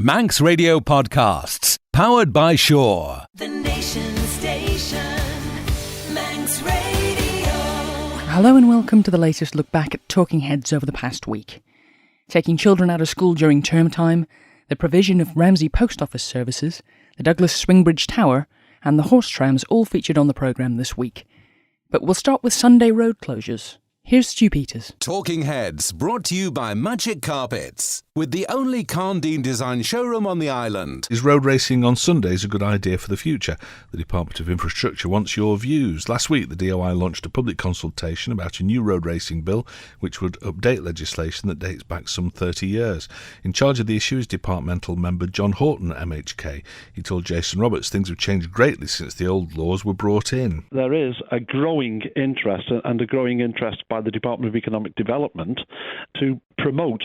Manx Radio Podcasts, powered by Shaw. The Nation Station, Manx Radio. Hello and welcome to the latest look back at talking heads over the past week. Taking children out of school during term time, the provision of Ramsey post office services, the Douglas Swingbridge Tower, and the horse trams all featured on the programme this week. But we'll start with Sunday road closures. Here's Stu Peters. Talking Heads, brought to you by Magic Carpets, with the only Carndine design showroom on the island. Is road racing on Sundays a good idea for the future? The Department of Infrastructure wants your views. Last week, the DOI launched a public consultation about a new road racing bill, which would update legislation that dates back some 30 years. In charge of the issue is departmental member John Horton at MHK. He told Jason Roberts things have changed greatly since the old laws were brought in. There is a growing interest and a growing interest by the Department of Economic Development to promote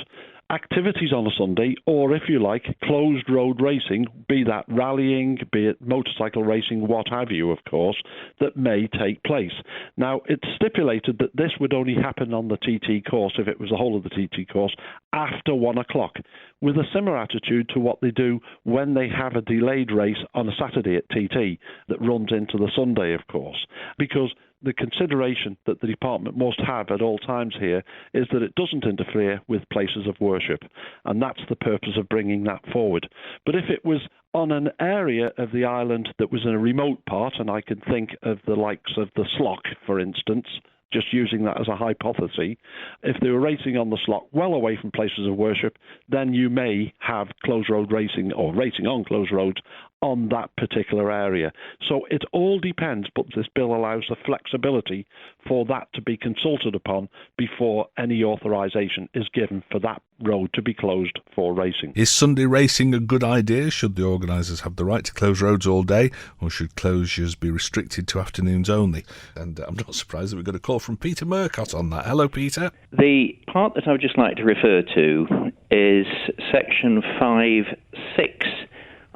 activities on a Sunday, or if you like, closed road racing, be that rallying, be it motorcycle racing, what have you, of course, that may take place. Now, it's stipulated that this would only happen on the TT course, if it was the whole of the TT course, after 1 o'clock, with a similar attitude to what they do when they have a delayed race on a Saturday at TT that runs into the Sunday, of course, because the consideration that the department must have at all times here is that it doesn't interfere with places of worship, and that's the purpose of bringing that forward. But if it was on an area of the island that was in a remote part, and I can think of the likes of the Slough, for instance, just using that as a hypothesis, if they were racing on the Slough well away from places of worship, then you may have closed road racing or racing on closed roads on that particular area. So it all depends, but this bill allows the flexibility for that to be consulted upon before any authorisation is given for that road to be closed for racing. Is Sunday racing a good idea? Should the organisers have the right to close roads all day, or should closures be restricted to afternoons only? And I'm not surprised that we've got a call from Peter Murcott on that. Hello, Peter. The part that I would just like to refer to is Section 5.6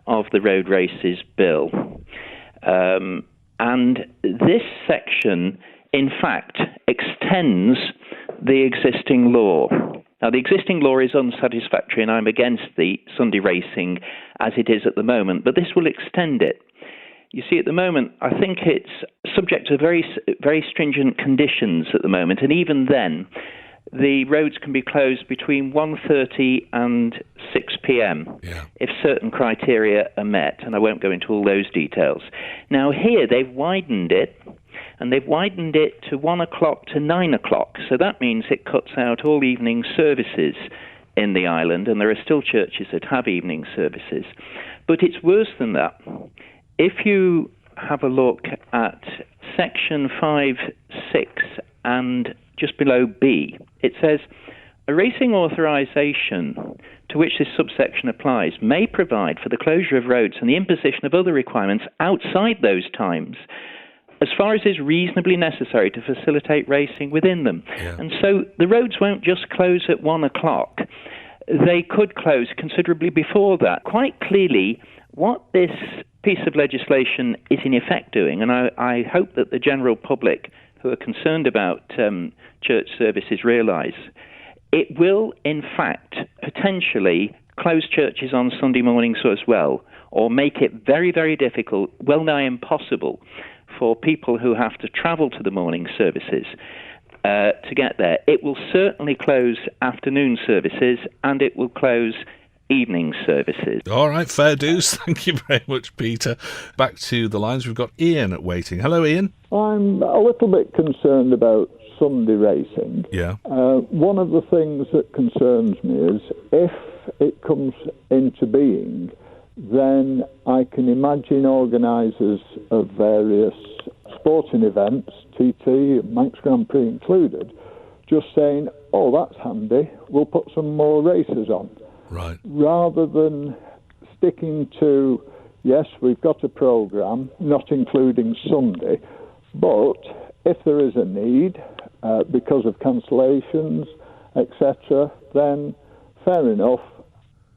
of the Road Races Bill. And this section, in fact, extends the existing law. Now, the existing law is unsatisfactory, and I'm against the Sunday racing as it is at the moment, but this will extend it. You see, at the moment, I think it's subject to very, very stringent conditions at the moment, and even then, the roads can be closed between 1:30 and 6 p.m. If certain criteria are met, and I won't go into all those details. Now, here, they've widened it, and they've widened it to 1 o'clock to 9 o'clock, so that means it cuts out all evening services in the island, and there are still churches that have evening services. But it's worse than that. If you have a look at Section 5.6 and just below B, it says, a racing authorisation to which this subsection applies may provide for the closure of roads and the imposition of other requirements outside those times, as far as is reasonably necessary to facilitate racing within them. And so the roads won't just close at 1 o'clock. They could close considerably before that. Quite clearly, what this piece of legislation is in effect doing, and I hope that the general public who are concerned about church services realise, it will, in fact, potentially close churches on Sunday mornings as well, or make it very, very difficult, well nigh impossible, for people who have to travel to the morning services to get there. It will certainly close afternoon services, and it will close evening services. All right, fair dues. Thank you very much, Peter. Back to the lines. We've got Ian waiting. Hello, Ian. I'm a little bit concerned about Sunday racing. Yeah. One of the things that concerns me is if it comes into being, then I can imagine organisers of various sporting events, TT, Manx Grand Prix included, just saying, oh, that's handy, we'll put some more races on. Right. Rather than sticking to, yes, we've got a programme, not including Sunday, but if there is a need, because of cancellations, etc., then fair enough,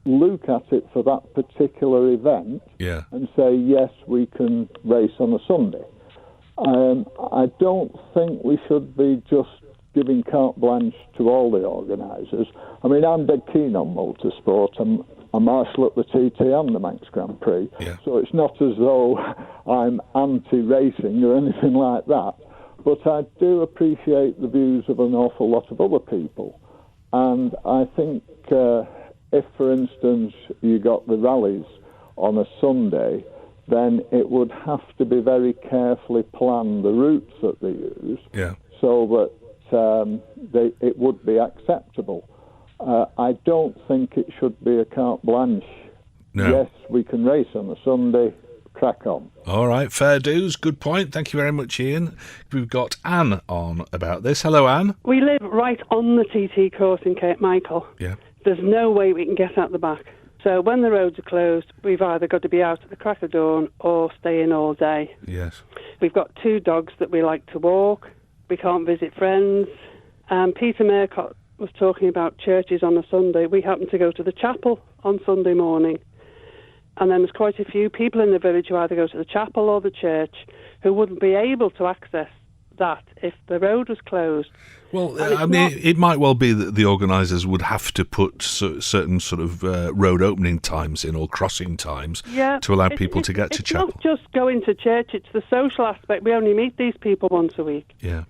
look at it for that particular event and say, yes, we can race on a Sunday. I don't think we should be just giving carte blanche to all the organisers. I mean, I'm dead keen on motorsport. I marshal at the TT and the Manx Grand Prix. Yeah. So it's not as though I'm anti-racing or anything like that. But I do appreciate the views of an awful lot of other people. And I think if, for instance, you got the rallies on a Sunday, then it would have to be very carefully planned, the routes that they use, so that it would be acceptable. I don't think it should be a carte blanche. No. Yes, we can race on a Sunday, crack on. All right, fair dues, good point. Thank you very much, Ian. We've got Anne on about this. Hello, Anne. We live right on the TT course in Cape Michael. Yeah. There's no way we can get out the back. So when the roads are closed, we've either got to be out at the crack of dawn or stay in all day. Yes. We've got 2 dogs that we like to walk. We can't visit friends. Peter Mercott was talking about churches on a Sunday. We happen to go to the chapel on Sunday morning. And then there's quite a few people in the village who either go to the chapel or the church who wouldn't be able to access that if the road was closed. Well, I mean, it might well be that the organisers would have to put certain sort of road opening times in or crossing times to allow people to get to chapel. It's not just going to church, it's the social aspect. We only meet these people once a week. Yeah.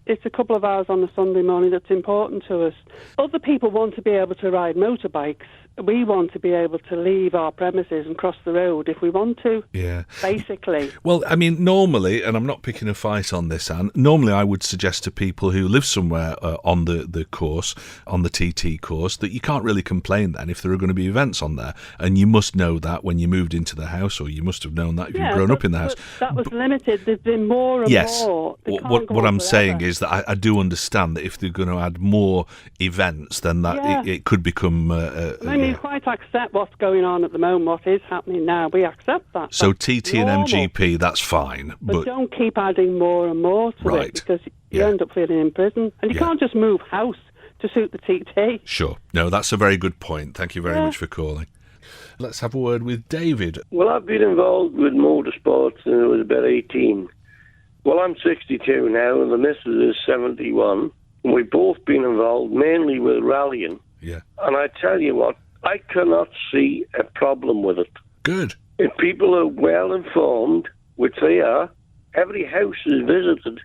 It's a couple of hours on a Sunday morning that's important to us. Other people want to be able to ride motorbikes. We want to be able to leave our premises and cross the road if we want to. Yeah. Basically. Well, I mean, normally, and I'm not picking a fight on this, Anne, normally I would suggest to people who live somewhere on the course, on the TT course, that you can't really complain then if there are going to be events on there. And you must know that when you moved into the house, or you must have known that if you've grown up in the house. That was limited. There's been more and more. What I'm saying is that I do understand that if they're going to add more events, then that it could become... you quite accept what's going on at the moment, what is happening now. We accept that. So that's TT normal. and MGP, that's fine. But don't keep adding more and more to it, because you end up feeling in prison. And you can't just move house to suit the TT. Sure. No, that's a very good point. Thank you very much for calling. Let's have a word with David. Well, I've been involved with motorsports since I was about 18. Well, I'm 62 now, and the missus is 71. And we've both been involved mainly with rallying. Yeah. And I tell you what, I cannot see a problem with it. Good. If people are well informed, which they are, every house is visited,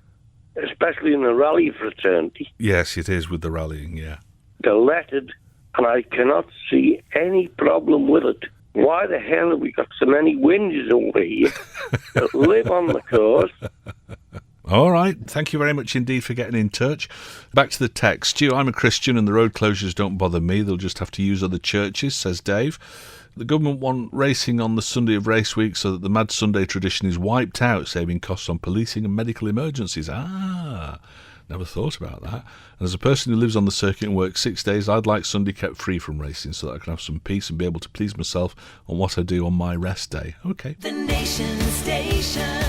especially in the rally fraternity. Yes, it is with the rallying, yeah. They're lettered, and I cannot see any problem with it. Why the hell have we got so many whingers over here that live on the course? All right. Thank you very much indeed for getting in touch. Back to the text. Stu, I'm a Christian and the road closures don't bother me. They'll just have to use other churches, says Dave. The government want racing on the Sunday of race week so that the Mad Sunday tradition is wiped out, saving costs on policing and medical emergencies. Never thought about that. And as a person who lives on the circuit and works 6 days, I'd like Sunday kept free from racing so that I can have some peace and be able to please myself on what I do on my rest day. Okay. The Nation Station,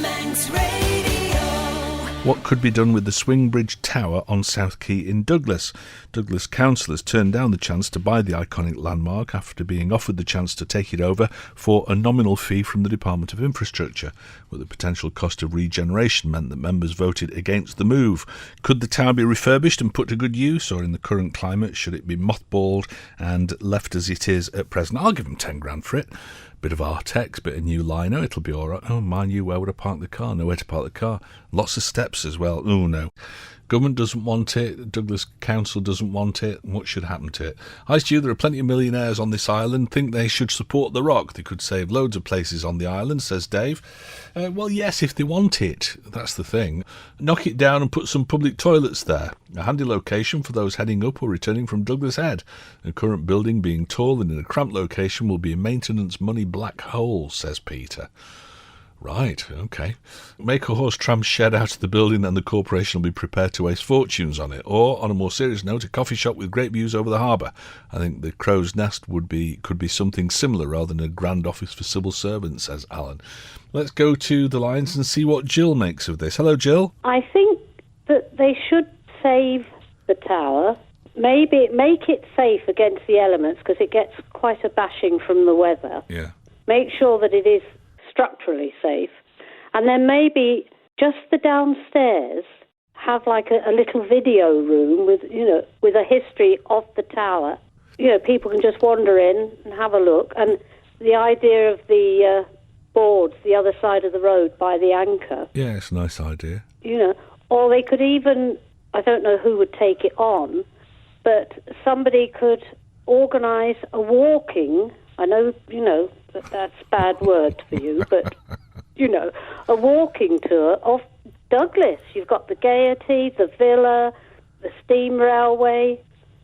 Manx Radio. What could be done with the Swingbridge Tower on South Quay in Douglas? Douglas councillors turned down the chance to buy the iconic landmark after being offered the chance to take it over for a nominal fee from the Department of Infrastructure, but the potential cost of regeneration meant that members voted against the move. Could the tower be refurbished and put to good use, or in the current climate should it be mothballed and left as it is at present? I'll give them 10 grand for it. Bit of Artex, bit of new lino, it'll be all right. Oh, mind you, where would I park the car? Nowhere to park the car. Lots of steps as well. Oh, no. Government doesn't want it. Douglas Council doesn't want it. What should happen to it? Hi, Stu, there are plenty of millionaires on this island. Think they should support The Rock. They could save loads of places on the island, says Dave. Well, yes, if they want it. That's the thing. Knock it down and put some public toilets there. A handy location for those heading up or returning from Douglas Head. The current building being tall and in a cramped location will be a maintenance money black hole, says Peter. Right, okay. Make a horse tram shed out of the building and the corporation will be prepared to waste fortunes on it. Or, on a more serious note, a coffee shop with great views over the harbour. I think the Crow's Nest could be something similar rather than a grand office for civil servants, says Alan. Let's go to the lines and see what Jill makes of this. Hello, Jill. I think that they should save the tower. Maybe make it safe against the elements because it gets quite a bashing from the weather. Yeah. Make sure that it is structurally safe, and then maybe just the downstairs have like a little video room with a history of the tower people can just wander in and have a look. And the idea of the boards the other side of the road by the anchor. Yeah, it's a nice idea. Or they could even, I don't know who would take it on, but somebody could organise a walking, I know, that's a bad word for you, but, a walking tour of Douglas. You've got the Gaiety, the Villa, the Steam Railway.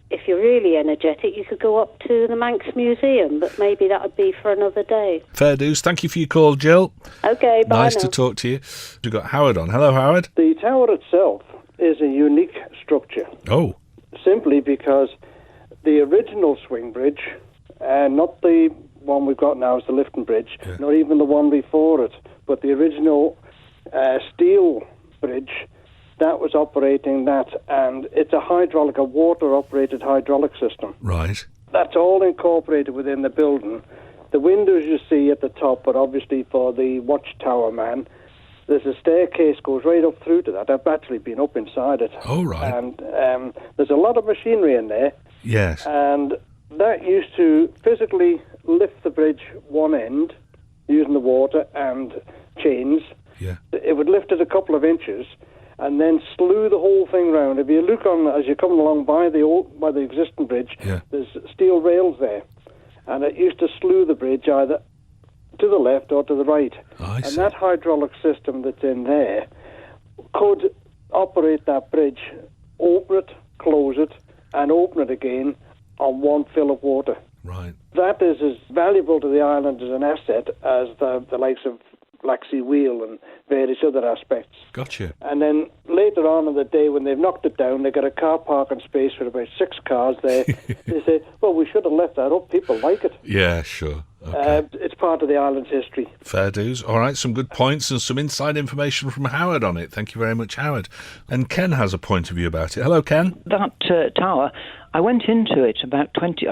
If you're really energetic, you could go up to the Manx Museum, but maybe that would be for another day. Fair dues. Thank you for your call, Jill. Okay, bye. Nice to talk to you. We've got Howard on. Hello, Howard. The tower itself is a unique structure. Oh. Simply because the original swing bridge, not the one we've got now is the Lifton Bridge, not even the one before it, but the original steel bridge, that was operating that, and it's a water-operated hydraulic system. Right. That's all incorporated within the building. The windows you see at the top are obviously for the watchtower man. There's a staircase goes right up through to that. I've actually been up inside it. Oh, right. And there's a lot of machinery in there. Yes. And that used to physically lift the bridge one end using the water and chains. Yeah. It would lift it a couple of inches and then slew the whole thing round. If you look on as you're coming along by the existing bridge, there's steel rails there, and it used to slew the bridge either to the left or to the right. I see. And that hydraulic system that's in there could operate that bridge, open it, close it, and open it again on one fill of water. Right. That is as valuable to the island as an asset as the likes of Black Sea Wheel and various other aspects. Gotcha. And then later on in the day, when they've knocked it down, they've got a car parking space with about 6 cars there. They say, well, we should have left that up. People like it. Yeah, sure. Okay. It's part of the island's history. Fair dues. All right, some good points and some inside information from Howard on it. Thank you very much, Howard. And Ken has a point of view about it. Hello, Ken. That tower, I went into it about 20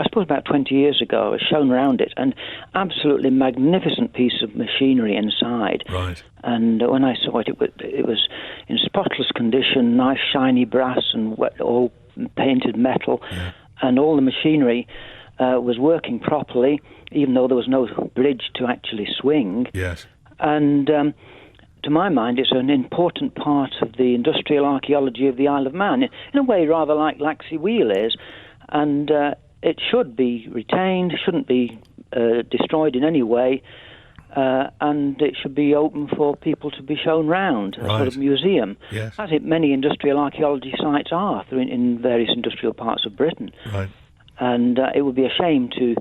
years ago. I was shown around it, and absolutely magnificent piece of machinery inside. Right. And when I saw it, it was in spotless condition, nice shiny brass and all painted metal, and all the machinery was working properly, even though there was no bridge to actually swing. Yes. And to my mind, it's an important part of the industrial archaeology of the Isle of Man, in a way rather like Laxey Wheel is, and it should be retained, shouldn't be destroyed in any way, and it should be open for people to be shown round, a sort of museum, as many industrial archaeology sites are in various industrial parts of Britain. Right. And it would be a shame to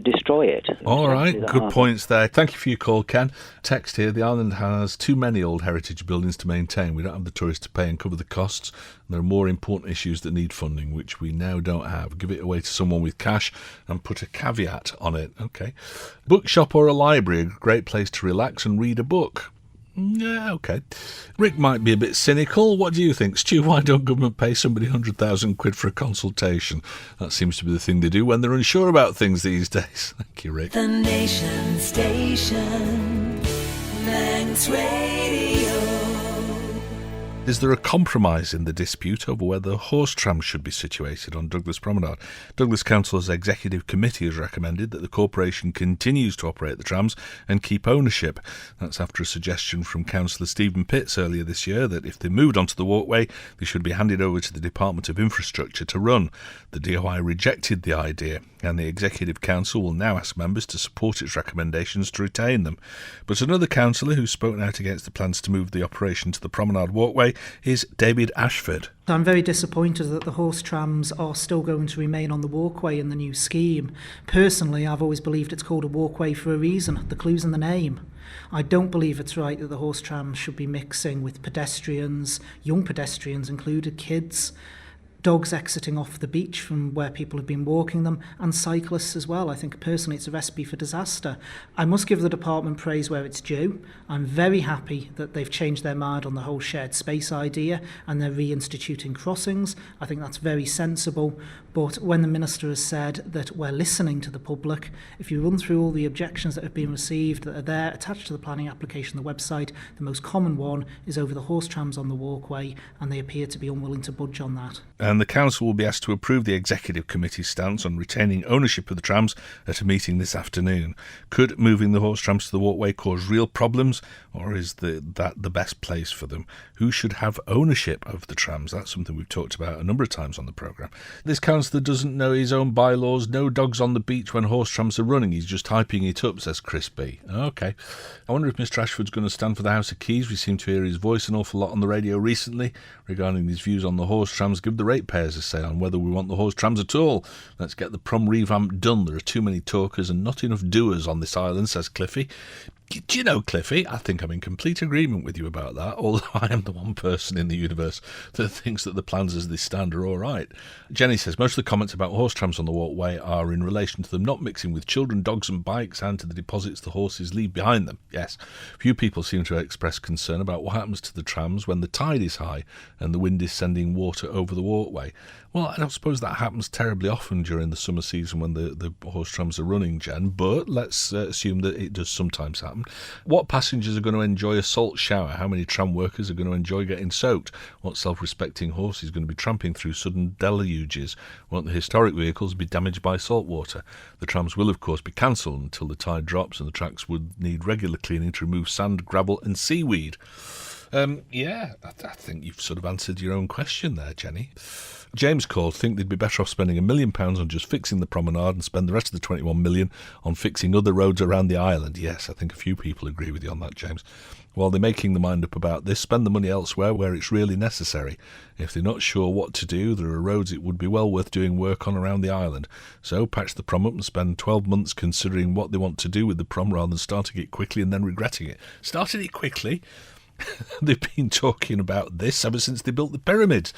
destroy it. All right, good points there. Thank you for your call, Ken. Text here, the island has too many old heritage buildings to maintain. We don't have the tourists to pay and cover the costs. And there are more important issues that need funding, which we now don't have. Give it away to someone with cash and put a caveat on it. Okay. Bookshop or a library, a great place to relax and read a book. Yeah, okay. Rick might be a bit cynical. What do you think? Stu, why don't government pay somebody 100,000 quid for a consultation? That seems to be the thing they do when they're unsure about things these days. Thank you, Rick. The Nation Station, Manx Radio. Is there a compromise in the dispute over whether horse trams should be situated on Douglas Promenade? Douglas Council's executive committee has recommended that the corporation continues to operate the trams and keep ownership. That's after a suggestion from Councillor Stephen Pitts earlier this year that if they moved onto the walkway, they should be handed over to the Department of Infrastructure to run. The DOI rejected the idea, and the Executive Council will now ask members to support its recommendations to retain them. But another councillor who's spoken out against the plans to move the operation to the Promenade walkway is David Ashford. I'm very disappointed that the horse trams are still going to remain on the walkway in the new scheme. Personally, I've always believed it's called a walkway for a reason. The clue's in the name. I don't believe it's right that the horse trams should be mixing with pedestrians, young pedestrians included, kids, dogs exiting off the beach from where people have been walking them, and cyclists as well. I think personally it's a recipe for disaster. I must give the department praise where it's due. I'm very happy that they've changed their mind on the whole shared space idea and they're reinstituting crossings. I think that's very sensible. But when the Minister has said that we're listening to the public, if you run through all the objections that have been received that are there attached to the planning application on the website, the most common one is over the horse trams on the walkway, and they appear to be unwilling to budge on that. and the council will be asked to approve the executive committee's stance on retaining ownership of the trams at a meeting this afternoon. Could moving the horse trams to the walkway cause real problems, or is that the best place for them? Who should have ownership of the trams? That's something we've talked about a number of times on the programme. This councillor doesn't know his own bylaws. No dogs on the beach when horse trams are running. He's just hyping it up, says Chris B. OK. I wonder if Mr Ashford's going to stand for the House of Keys. We seem to hear his voice an awful lot on the radio recently regarding his views on the horse trams. Give the ratepayers a say on whether we want the horse trams at all. Let's get the prom revamp done. There are too many talkers and not enough doers on this island, says Cliffy. Do you know, Cliffy, I think I'm in complete agreement with you about that, although I am the one person in the universe that thinks that the plans as they stand are all right. Jenny says, most of the comments about horse trams on the walkway are in relation to them not mixing with children, dogs and bikes and to the deposits the horses leave behind them. Yes, few people seem to express concern about what happens to the trams when the tide is high and the wind is sending water over the walkway. Well, I don't suppose that happens terribly often during the summer season when the horse trams are running, Jen, but let's assume that it does sometimes happen. What passengers are going to enjoy a salt shower? How many tram workers are going to enjoy getting soaked? What self-respecting horse is going to be tramping through sudden deluges? Won't the historic vehicles be damaged by salt water? The trams will, of course, be cancelled until the tide drops, and the tracks would need regular cleaning to remove sand, gravel and seaweed. I think you've sort of answered your own question there, Jenny. James called, think they'd be better off spending £1 million on just fixing the promenade and spend the rest of the 21 million on fixing other roads around the island. Yes, I think a few people agree with you on that, James. While they're making their mind up about this, spend the money elsewhere where it's really necessary. If they're not sure what to do, there are roads it would be well worth doing work on around the island. So patch the prom up and spend 12 months considering what they want to do with the prom rather than starting it quickly and then regretting it. Started it quickly? They've been talking about this ever since they built the pyramids.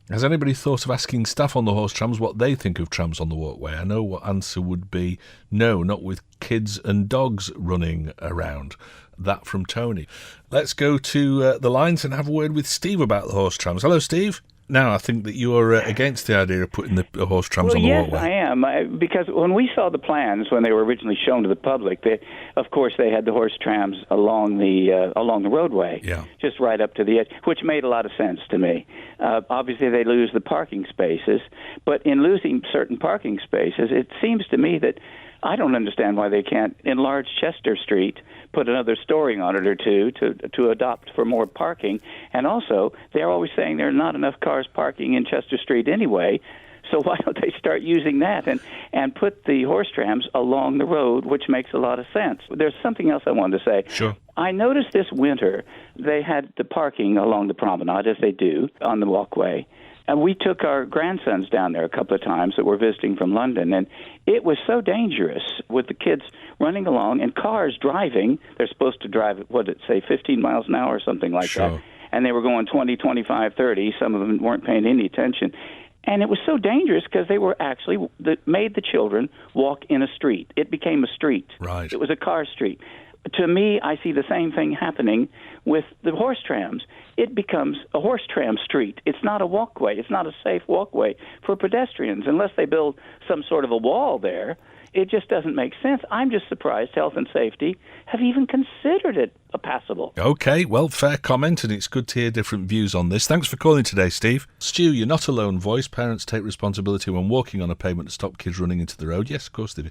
Has anybody thought of asking staff on the horse trams what they think of trams on the walkway? I know what answer would be no, not with kids and dogs running around. That from Tony. Let's go to the lines and have a word with Steve about the horse trams. Hello, Steve. Now, I think that you're against the idea of putting the horse trams on the walkway. Yes, I am, because when we saw the plans, when they were originally shown to the public, of course they had the horse trams along the roadway, just right up to the edge, which made a lot of sense to me. Obviously, they lose the parking spaces, but in losing certain parking spaces, it seems to me that I don't understand why they can't enlarge Chester Street, put another story on it or two to adopt for more parking. And also, they're always saying there are not enough cars parking in Chester Street anyway, so why don't they start using that and put the horse trams along the road, which makes a lot of sense. There's something else I wanted to say. Sure. I noticed this winter they had the parking along the promenade, as they do, on the walkway. And we took our grandsons down there a couple of times that were visiting from London, and it was so dangerous with the kids running along and cars driving. They're supposed to drive, 15 miles an hour or something like that. And they were going 20, 25, 30. Some of them weren't paying any attention. And it was so dangerous because they were actually made the children walk in a street. It became a street. Right. It was a car street. To me, I see the same thing happening with the horse trams. It becomes a horse tram street. It's not a walkway. It's not a safe walkway for pedestrians unless they build some sort of a wall there. It just doesn't make sense. I'm just surprised Health and Safety have even considered it passable. OK, well, fair comment, and it's good to hear different views on this. Thanks for calling today, Steve. Stu, you're not a lone voice. Parents take responsibility when walking on a pavement to stop kids running into the road. Yes, of course they do.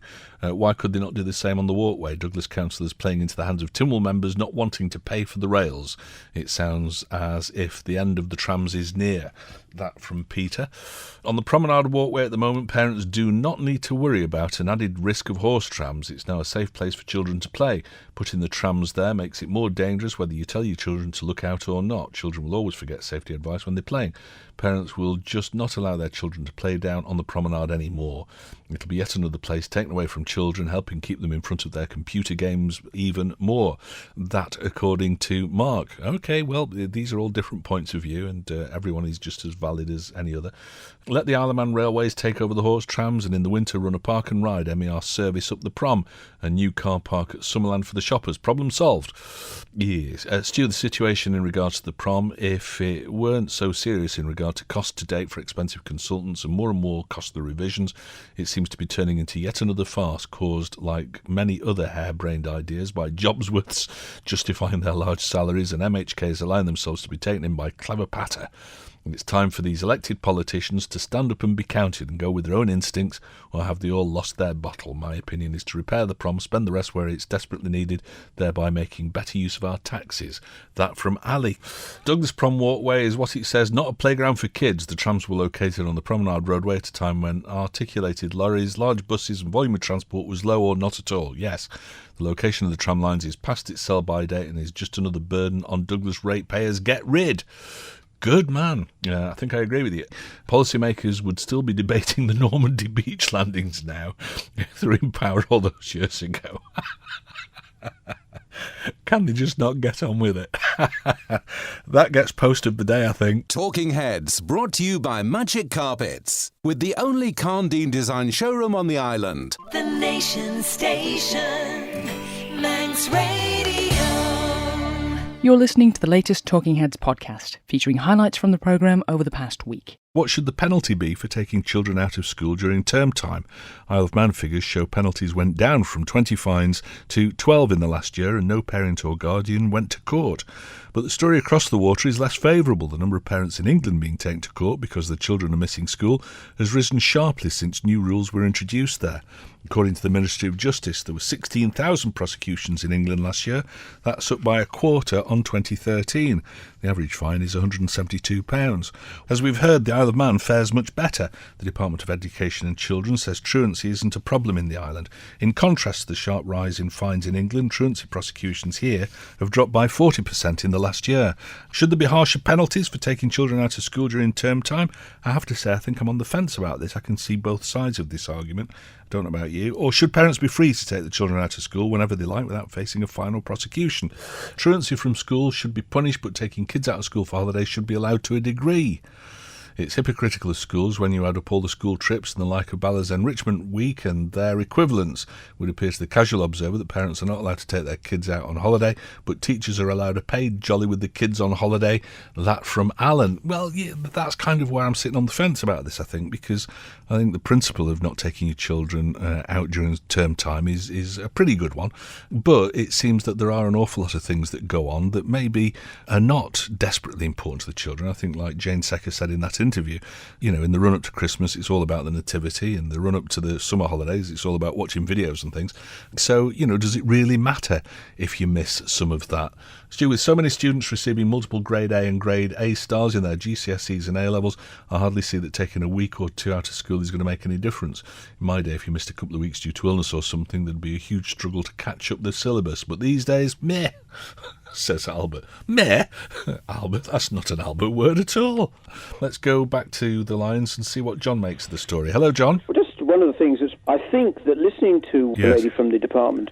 Why could they not do the same on the walkway? Douglas councillors playing into the hands of Tynwald members not wanting to pay for the rails. It sounds as if the end of the trams is near. That from Peter. On the promenade walkway at the moment, parents do not need to worry about an added risk of horse trams. It's now a safe place for children to play. Putting the trams there makes it more dangerous whether you tell your children to look out or not. Children will always forget safety advice when they're playing. Parents will just not allow their children to play down on the promenade anymore. It'll be yet another place taken away from children, helping keep them in front of their computer games even more. That, according to Mark. OK, well, these are all different points of view, and everyone is just as valid as any other. Let the Isle of Man Railways take over the horse trams, and in the winter run a park and ride MER service up the prom. A new car park at Summerland for the shoppers. Problem solved. Yes. Stu, the situation in regards to the prom, if it weren't so serious in regard to cost to date for expensive consultants and more costly revisions, it seems to be turning into yet another farce caused, like many other harebrained ideas, by jobsworths justifying their large salaries and MHKs allowing themselves to be taken in by clever patter. And it's time for these elected politicians to stand up and be counted and go with their own instincts, or have they all lost their bottle? My opinion is to repair the prom, spend the rest where it's desperately needed, thereby making better use of our taxes. That from Ali. Douglas Prom Walkway is what it says, not a playground for kids. The trams were located on the promenade roadway at a time when articulated lorries, large buses and volume of transport was low or not at all. Yes, the location of the tram lines is past its sell-by date and is just another burden on Douglas ratepayers. Get rid! Good man. I think I agree with you. Policymakers would still be debating the Normandy beach landings now if they were in power all those years ago. Can they just not get on with it? That gets post of the day, I think. Talking Heads, brought to you by Magic Carpets, with the only Carndine design showroom on the island. The Nation Station, Manx Radio. You're listening to the latest Talking Heads podcast, featuring highlights from the programme over the past week. What should the penalty be for taking children out of school during term time? Isle of Man figures show penalties went down from 20 fines to 12 in the last year, and no parent or guardian went to court. But the story across the water is less favourable. The number of parents in England being taken to court because their children are missing school has risen sharply since new rules were introduced there. According to the Ministry of Justice, there were 16,000 prosecutions in England last year. That's up by a quarter on 2013. The average fine is £172. As we've heard, the Isle of Man fares much better. The Department of Education and Children says truancy isn't a problem in the island. In contrast to the sharp rise in fines in England, truancy prosecutions here have dropped by 40% in the last year. Should there be harsher penalties for taking children out of school during term time? I have to say, I think I'm on the fence about this. I can see both sides of this argument. I don't know about you. Or should parents be free to take the children out of school whenever they like without facing a fine or prosecution? Truancy from school should be punished, but taking kids out of school for holidays should be allowed to a degree. It's hypocritical of schools when you add up all the school trips and the like of Ballard's Enrichment Week and their equivalents. It would appear to the casual observer that parents are not allowed to take their kids out on holiday, but teachers are allowed a paid jolly with the kids on holiday. That from Alan. Well, yeah, that's kind of where I'm sitting on the fence about this, I think, because I think the principle of not taking your children out during term time is a pretty good one. But it seems that there are an awful lot of things that go on that maybe are not desperately important to the children. I think, like Jane Secker said in that interview, you know, in the run-up to Christmas, it's all about the nativity, and the run-up to the summer holidays, it's all about watching videos and things. So, you know, does it really matter if you miss some of that? Stu, with so many students receiving multiple grade A and grade A stars in their GCSEs and A-levels, I hardly see that taking a week or two out of school is going to make any difference. In my day, if you missed a couple of weeks due to illness or something, there'd be a huge struggle to catch up the syllabus. But these days, meh, says Albert. Meh? Albert, that's not an Albert word at all. Let's go back to the lines and see what John makes of the story. Hello, John. Well, just one of the things is, I think that listening to the lady from the department,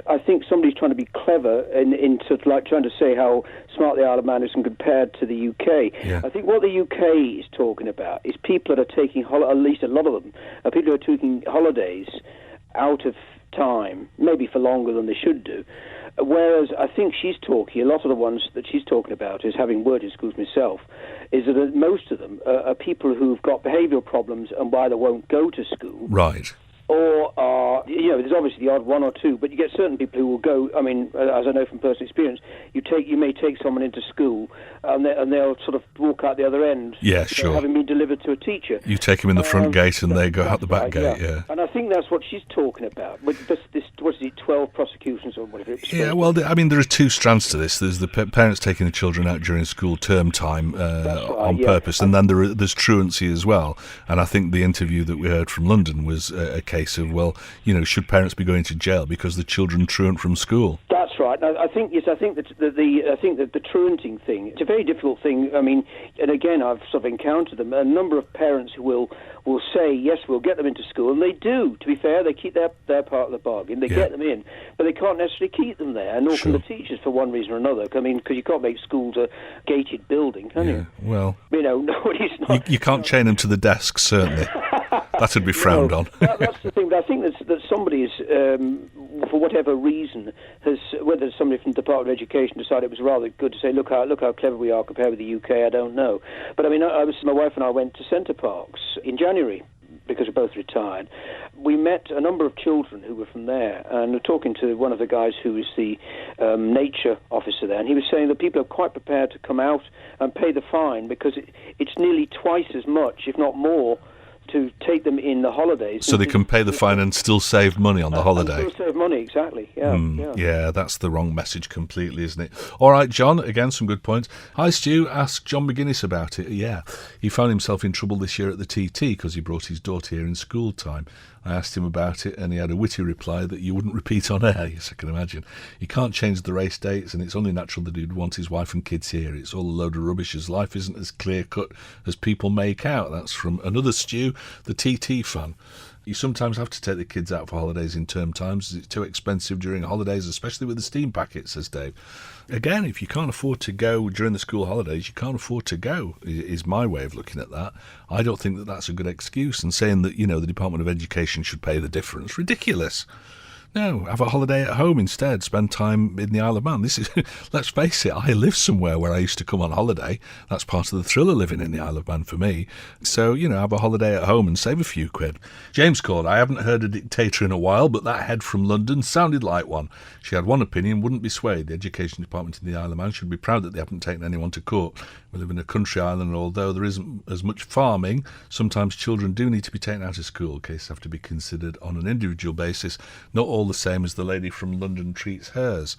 I think somebody's trying to be clever in sort of like trying to say how smart the Isle of Man is compared to the UK. Yeah. I think what the UK is talking about is people that are taking, at least a lot of them, are people who are taking holidays out of time, maybe for longer than they should do. Whereas I think a lot of the ones that she's talking about, is having worked in schools myself, is that most of them are people who've got behavioural problems and either won't go to school. Right. Or are, there's obviously the odd one or two, but you get certain people who will go. I mean, as I know from personal experience, you may take someone into school and they'll sort of walk out the other end. Yeah, sure. Having been delivered to a teacher. You take them in the front gate and they go out the back gate. Yeah. And I think that's what she's talking about. With this, what is it, 12 prosecutions or whatever. Yeah, well, I mean, there are two strands to this. There's the parents taking the children out during school term time on purpose, and then there's truancy as well. And I think the interview that we heard from London was a case of, well, you know, should parents be going to jail because the children truant from school? That's right. I think that the truanting thing, it's a very difficult thing. I mean, and again, I've sort of encountered them. A number of parents who will say, yes, we'll get them into school, and they do. To be fair, they keep their part of the bargain. They get them in, but they can't necessarily keep them there, nor can the teachers for one reason or another. I mean, because you can't make schools a gated building, can you? Well, nobody's not. You can't chain them to the desk, certainly. That would be frowned on. That's the thing. But I think that somebody is, for whatever reason, whether somebody from the Department of Education decided it was rather good to say, look how clever we are compared with the UK, I don't know. But I mean, my wife and I went to Centre Parks in January because we're both retired, we met a number of children who were from there, and we're talking to one of the guys who was the nature officer there, and he was saying that people are quite prepared to come out and pay the fine because it's nearly twice as much, if not more, to take them in the holidays. So they can pay the fine and still save money on the holiday. Still save money, exactly. Yeah, that's the wrong message completely, isn't it? All right, John, again, some good points. Hi, Stu, ask John McGuinness about it. Yeah, he found himself in trouble this year at the TT because he brought his daughter here in school time. I asked him about it, and he had a witty reply that you wouldn't repeat on air, yes, I can imagine. You can't change the race dates, and it's only natural that he'd want his wife and kids here. It's all a load of rubbish, as life isn't as clear-cut as people make out. That's from another Stu, the TT fan. You sometimes have to take the kids out for holidays in term times. It's too expensive during holidays, especially with the steam packet, says Dave. Again, if you can't afford to go during the school holidays, you can't afford to go, is my way of looking at that. I don't think that that's a good excuse. And saying that, the Department of Education should pay the difference, ridiculous. No, have a holiday at home instead. Spend time in the Isle of Man. This is, let's face it, I live somewhere where I used to come on holiday. That's part of the thrill of living in the Isle of Man for me. So, have a holiday at home and save a few quid. James called. I haven't heard a dictator in a while, but that head from London sounded like one. She had one opinion, wouldn't be swayed. The Education Department in the Isle of Man should be proud that they haven't taken anyone to court. We live in a country island, and although there isn't as much farming, sometimes children do need to be taken out of school. Cases have to be considered on an individual basis, not all the same as the lady from London treats hers.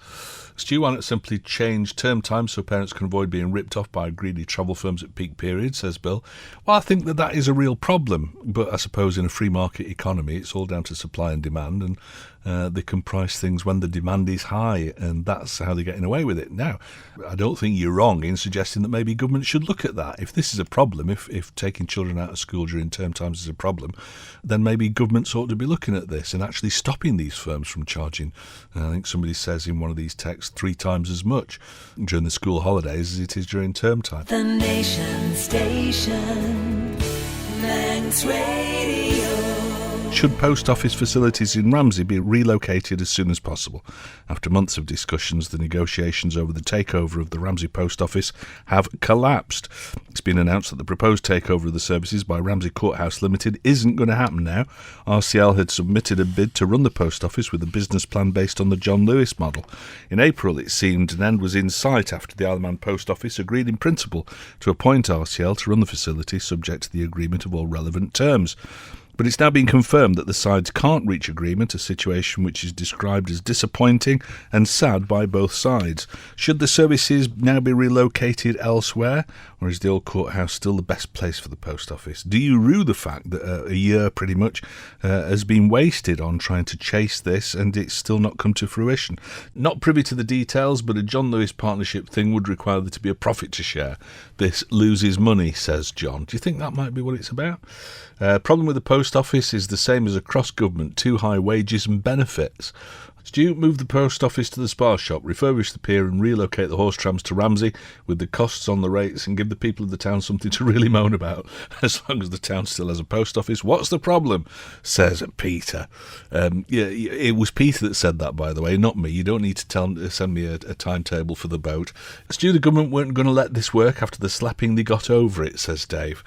Stu, why not simply change term time so parents can avoid being ripped off by greedy travel firms at peak periods, says Bill. Well, I think that is a real problem, but I suppose in a free market economy it's all down to supply and demand, and they can price things when the demand is high, and that's how they're getting away with it. Now, I don't think you're wrong in suggesting that maybe government should look at that. If this is a problem, if taking children out of school during term times is a problem, then maybe governments ought to be looking at this and actually stopping these firms from charging, I think somebody says in one of these texts, 3 times as much during the school holidays as it is during term time. The Nation Station, Manx Radio. Should post office facilities in Ramsey be relocated as soon as possible? After months of discussions, the negotiations over the takeover of the Ramsey post office have collapsed. It's been announced that the proposed takeover of the services by Ramsey Courthouse Limited isn't going to happen now. RCL had submitted a bid to run the post office with a business plan based on the John Lewis model. In April, it seemed an end was in sight after the Isle of Man Post Office agreed in principle to appoint RCL to run the facility subject to the agreement of all relevant terms. But it's now been confirmed that the sides can't reach agreement, a situation which is described as disappointing and sad by both sides. Should the services now be relocated elsewhere, or is the old courthouse still the best place for the post office? Do you rue the fact that a year pretty much has been wasted on trying to chase this and it's still not come to fruition? Not privy to the details, but a John Lewis partnership thing would require there to be a profit to share. This loses money, says John. Do you think that might be what it's about? Problem with the post office is the same as across government, too high wages and benefits. Stu, move the post office to the Spa shop, refurbish the pier and relocate the horse trams to Ramsey with the costs on the rates and give the people of the town something to really moan about. As long as the town still has a post office, what's the problem? Says Peter. It was Peter that said that, by the way, not me. You don't need to send me a timetable for the boat. Stu, the government weren't going to let this work after the slapping they got over it, says Dave.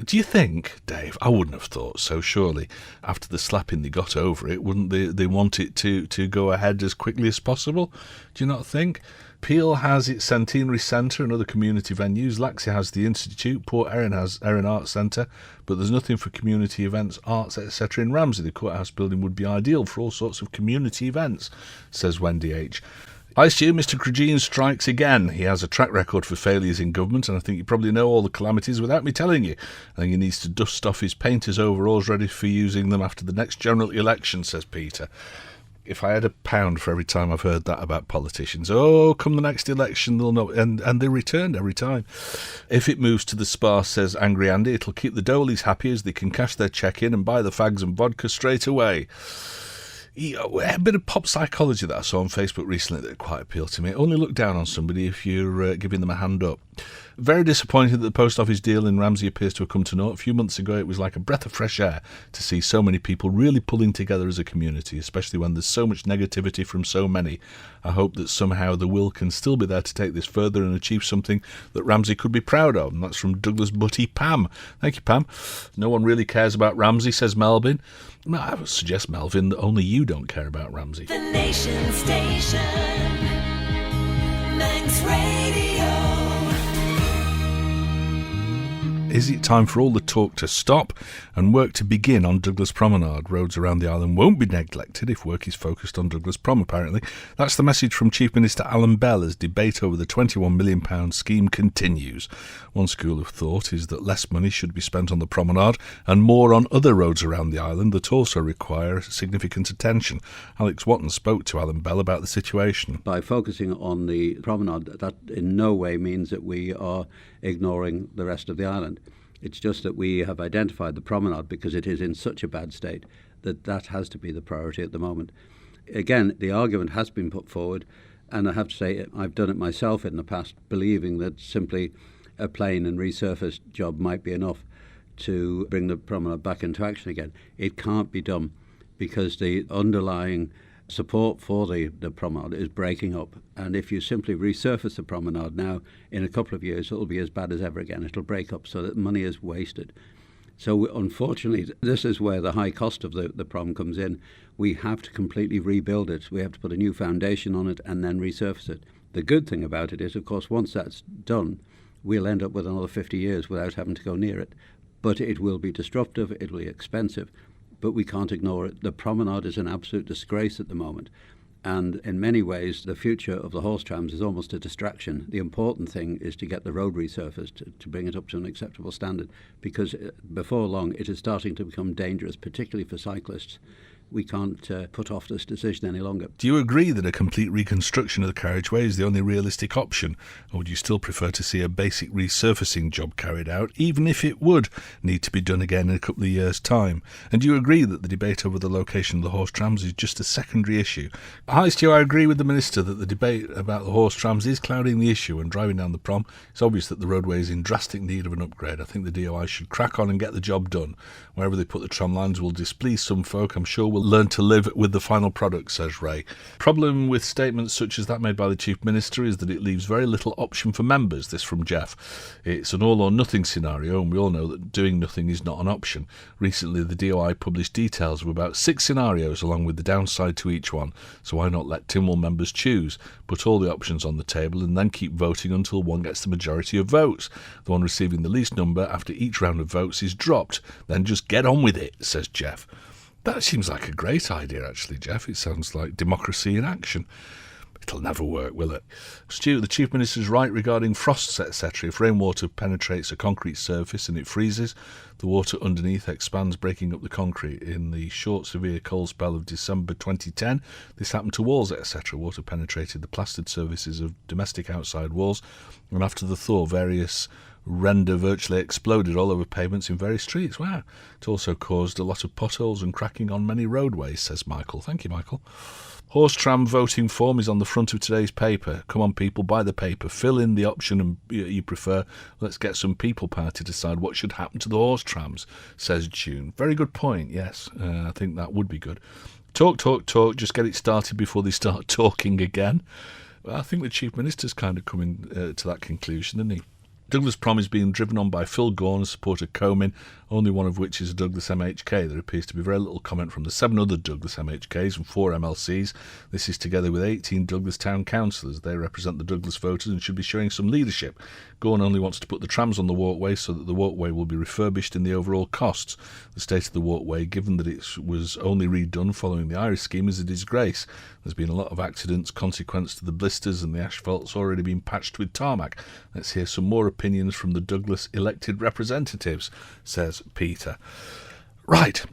Do you think, Dave? I wouldn't have thought so, surely. After the slapping they got over it, wouldn't they want it to go ahead as quickly as possible? Do you not think? Peel has its Centenary Centre and other community venues. Laxey has the Institute. Port Erin has Erin Arts Centre. But there's nothing for community events, arts, etc. in Ramsey. The courthouse building would be ideal for all sorts of community events, says Wendy H. Hi Stu, Mr Cragene strikes again. He has a track record for failures in government, and I think you probably know all the calamities without me telling you. I think he needs to dust off his painter's overalls ready for using them after the next general election, says Peter. If I had £1 for every time I've heard that about politicians, come the next election, they'll know, and they returned every time. If it moves to the Spa, says Angry Andy, it'll keep the Doleys happy as they can cash their cheque in and buy the fags and vodka straight away. A bit of pop psychology that I saw on Facebook recently that quite appealed to me. Only look down on somebody if you're giving them a hand up. Very disappointed that the post office deal in Ramsey appears to have come to naught. A few months ago, it was like a breath of fresh air to see so many people really pulling together as a community, especially when there's so much negativity from so many. I hope that somehow the will can still be there to take this further and achieve something that Ramsey could be proud of. And that's from Douglas Butty Pam. Thank you, Pam. No one really cares about Ramsey, says Melvin. No, I would suggest, Melvin, that only you don't care about Ramsey. The Nation Station, Manx Radio. Is it time for all the talk to stop and work to begin on Douglas Promenade? Roads around the island won't be neglected if work is focused on Douglas Prom, apparently. That's the message from Chief Minister Alan Bell as debate over the £21 million scheme continues. One school of thought is that less money should be spent on the promenade and more on other roads around the island that also require significant attention. Alex Watton spoke to Alan Bell about the situation. By focusing on the promenade, that in no way means that we are ignoring the rest of the island. It's just that we have identified the promenade because it is in such a bad state that has to be the priority at the moment. Again, the argument has been put forward, and I have to say I've done it myself in the past, believing that simply a plain and resurfaced job might be enough to bring the promenade back into action again. It can't be done because the underlying support for the promenade is breaking up, and if you simply resurface the promenade now, in a couple of years it'll be as bad as ever again. It'll break up so that money is wasted. So unfortunately, this is where the high cost of the prom comes in. We have to completely rebuild it. We have to put a new foundation on it and then resurface it. The good thing about it is, of course, once that's done, we'll end up with another 50 years without having to go near it. But it will be disruptive, it will be expensive, but we can't ignore it. The promenade is an absolute disgrace at the moment. And in many ways, the future of the horse trams is almost a distraction. The important thing is to get the road resurfaced, to bring it up to an acceptable standard, because before long it is starting to become dangerous, particularly for cyclists. We can't put off this decision any longer. Do you agree that a complete reconstruction of the carriageway is the only realistic option, or would you still prefer to see a basic resurfacing job carried out, even if it would need to be done again in a couple of years' time? And do you agree that the debate over the location of the horse trams is just a secondary issue? Hi, Stu, I agree with the Minister that the debate about the horse trams is clouding the issue, and driving down the prom, it's obvious that the roadway is in drastic need of an upgrade. I think the DOI should crack on and get the job done. Wherever they put the tram lines will displease some folk. I'm sure we'll learn to live with the final product, says Ray. Problem with statements such as that made by the Chief Minister is that it leaves very little option for members. This from Jeff. It's an all or nothing scenario, and we all know that doing nothing is not an option. Recently the DOI published details of about 6 scenarios along with the downside to each one, so why not let Tynwald members choose, put all the options on the table and then keep voting until one gets the majority of votes. The one receiving the least number after each round of votes is dropped. Then just get on with it, says Jeff. That seems like a great idea, actually, Jeff. It sounds like democracy in action. It'll never work, will it? Stu, the Chief Minister's right regarding frosts, etc. If rainwater penetrates a concrete surface and it freezes, the water underneath expands, breaking up the concrete. In the short, severe cold spell of December 2010, this happened to walls, etc. Water penetrated the plastered surfaces of domestic outside walls, and after the thaw, various render virtually exploded all over pavements in various streets. Wow. It also caused a lot of potholes and cracking on many roadways, says Michael. Thank you, Michael. Horse tram voting form is on the front of today's paper. Come on, people, buy the paper. Fill in the option you prefer. Let's get some people power to decide what should happen to the horse trams, says June. Very good point, yes. I think that would be good. Talk, talk, talk. Just get it started before they start talking again. Well, I think the Chief Minister's kind of coming to that conclusion, isn't he? Douglas Prom is being driven on by Phil Gorn and supporter Comyn, only one of which is a Douglas MHK. There appears to be very little comment from the 7 other Douglas MHKs and 4 MLCs. This is together with 18 Douglas Town Councillors. They represent the Douglas voters and should be showing some leadership. Gorn only wants to put the trams on the walkway so that the walkway will be refurbished in the overall costs. The state of the walkway, given that it was only redone following the Irish scheme, is a disgrace. There's been a lot of accidents, consequence to the blisters, and the asphalt's already been patched with tarmac. Let's hear some more opinions from the Douglas elected representatives, says Peter. Right.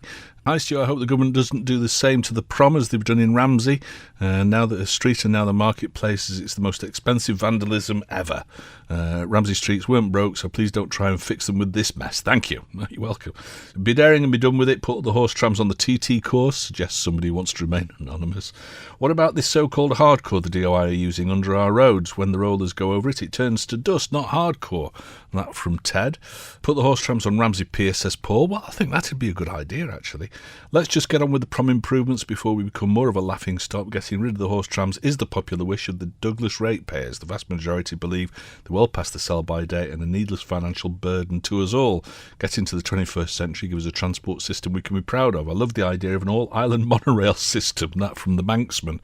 Hi, Stu. I hope the government doesn't do the same to the prom as they've done in Ramsey. Now that the street and now the marketplaces, it's the most expensive vandalism ever. Ramsey streets weren't broke, so please don't try and fix them with this mess. Thank you. You're welcome. Be daring and be done with it. Put the horse trams on the TT course, suggests somebody who wants to remain anonymous. What about this so-called hardcore the DOI are using under our roads? When the rollers go over it, it turns to dust, not hardcore. That from Ted. Put the horse trams on Ramsey Pier, says Paul. Well, I think that'd be a good idea, actually. Let's just get on with the prom improvements before we become more of a laughing stock. Getting rid of the horse trams is the popular wish of the Douglas ratepayers. The vast majority believe they're well past the sell-by date and a needless financial burden to us all. Getting to the 21st century gives us a transport system we can be proud of. I love the idea of an all-island monorail system. That from the Banksman.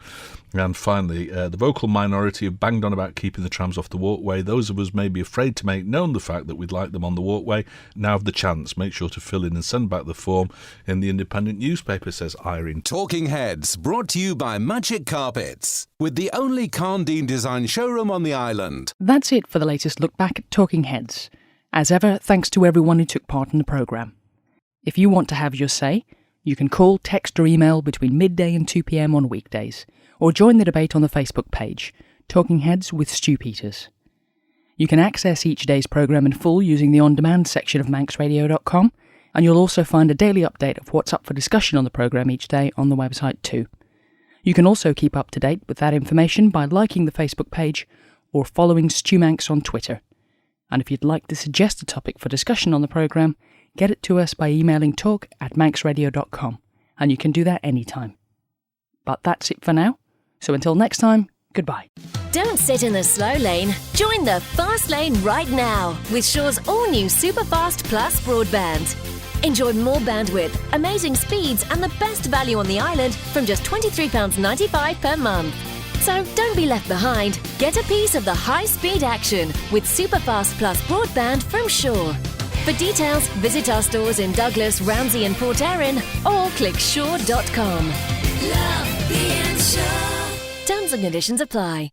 And finally, the vocal minority have banged on about keeping the trams off the walkway. Those of us may be afraid to make known the fact that we'd like them on the walkway now have the chance. Make sure to fill in and send back the form in the Independent newspaper, says Irene. Talking Heads, brought to you by Magic Carpets, with the only Carndine design showroom on the island. That's it for the latest look back at Talking Heads. As ever, thanks to everyone who took part in the programme. If you want to have your say, you can call, text or email between midday and 2 p.m. on weekdays, or join the debate on the Facebook page, Talking Heads with Stu Peters. You can access each day's programme in full using the on-demand section of manxradio.com, and you'll also find a daily update of what's up for discussion on the programme each day on the website too. You can also keep up to date with that information by liking the Facebook page or following Stu Manx on Twitter. And if you'd like to suggest a topic for discussion on the programme, get it to us by emailing talk@manxradio.com, and you can do that anytime. But that's it for now, so until next time, goodbye. Don't sit in the slow lane. Join the fast lane right now with Shaw's all-new Superfast Plus broadband. Enjoy more bandwidth, amazing speeds and the best value on the island from just £23.95 per month. So don't be left behind. Get a piece of the high-speed action with Superfast Plus broadband from Shaw. For details, visit our stores in Douglas, Ramsey and Port Erin or click shaw.com. Love being Shaw. Terms and conditions apply.